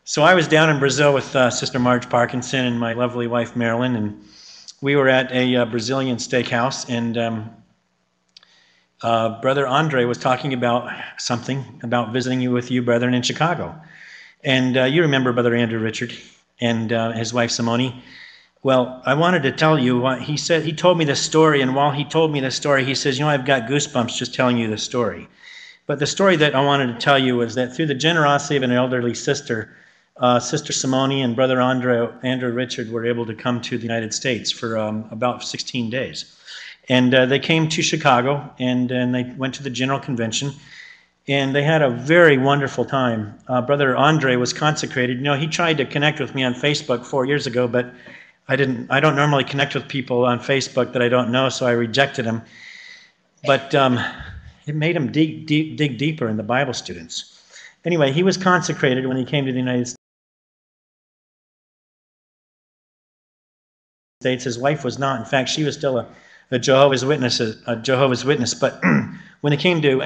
So I was down in Brazil with Sister Marge Parkinson and my lovely wife Marilyn, and we were at a Brazilian steakhouse, and Brother Andre was talking about something about visiting with you brethren in Chicago. And you remember Brother Andrew Richard and his wife Simony. Well, I wanted to tell you what he said. He told me this story, and while he told me this story, he says, I've got goosebumps just telling you this story. But the story that I wanted to tell you was that through the generosity of an elderly sister, Sister Simony and Brother Andrew Richard were able to come to the United States for about 16 days. And they came to Chicago, and they went to the General Convention, and they had a very wonderful time. Brother Andre was consecrated. He tried to connect with me on Facebook 4 years ago, but I don't normally connect with people on Facebook that I don't know, so I rejected him. But it made him dig deeper in the Bible students. Anyway, he was consecrated when he came to the United States. His wife was not. In fact, she was still a Jehovah's Witness. But when it came to,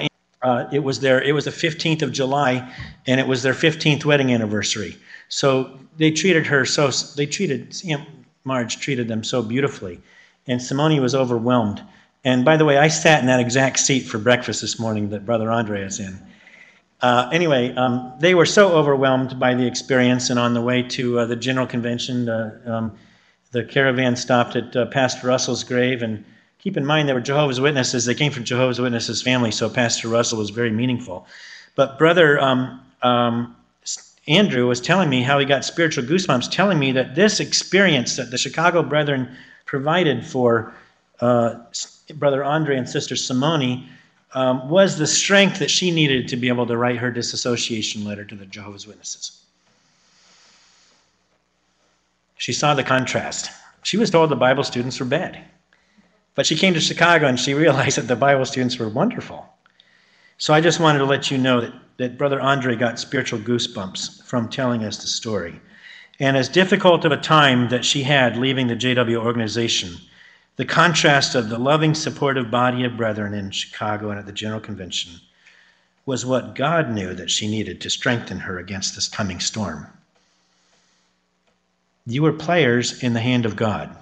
it was the 15th of July, and it was their 15th wedding anniversary. So they treated her Marge treated them so beautifully, and Simony was overwhelmed. And by the way, I sat in that exact seat for breakfast this morning that Brother Andre is in. Anyway, they were so overwhelmed by the experience, and on the way to the General Convention, the caravan stopped at Pastor Russell's grave. And keep in mind, they were Jehovah's Witnesses. They came from Jehovah's Witnesses family, so Pastor Russell was very meaningful. But Brother Andrew was telling me how he got spiritual goosebumps, telling me that this experience that the Chicago brethren provided for Brother Andre and Sister Simony was the strength that she needed to be able to write her disassociation letter to the Jehovah's Witnesses. She saw the contrast. She was told the Bible students were bad. But she came to Chicago and she realized that the Bible students were wonderful. So I just wanted to let you know that Brother Andre got spiritual goosebumps from telling us the story. And as difficult of a time that she had leaving the JW organization, the contrast of the loving, supportive body of brethren in Chicago and at the General Convention was what God knew that she needed to strengthen her against this coming storm. You are players in the hand of God.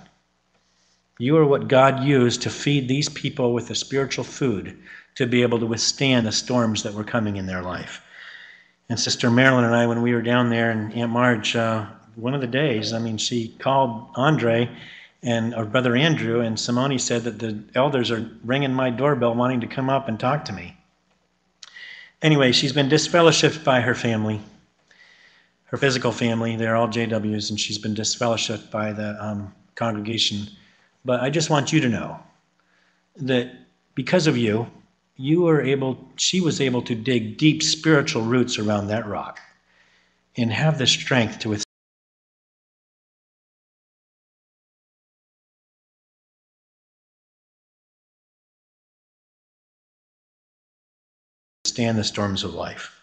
You are what God used to feed these people with the spiritual food to be able to withstand the storms that were coming in their life. And Sister Marilyn and I, when we were down there, and Aunt Marge, one of the days, she called Andre or Brother Andrew, and Simony said that the elders are ringing my doorbell wanting to come up and talk to me. Anyway, she's been disfellowshipped by her family, her physical family. They're all JWs, and she's been disfellowshipped by the congregation. But I just want you to know that because of you, she was able to dig deep spiritual roots around that rock and have the strength to withstand the storms of life.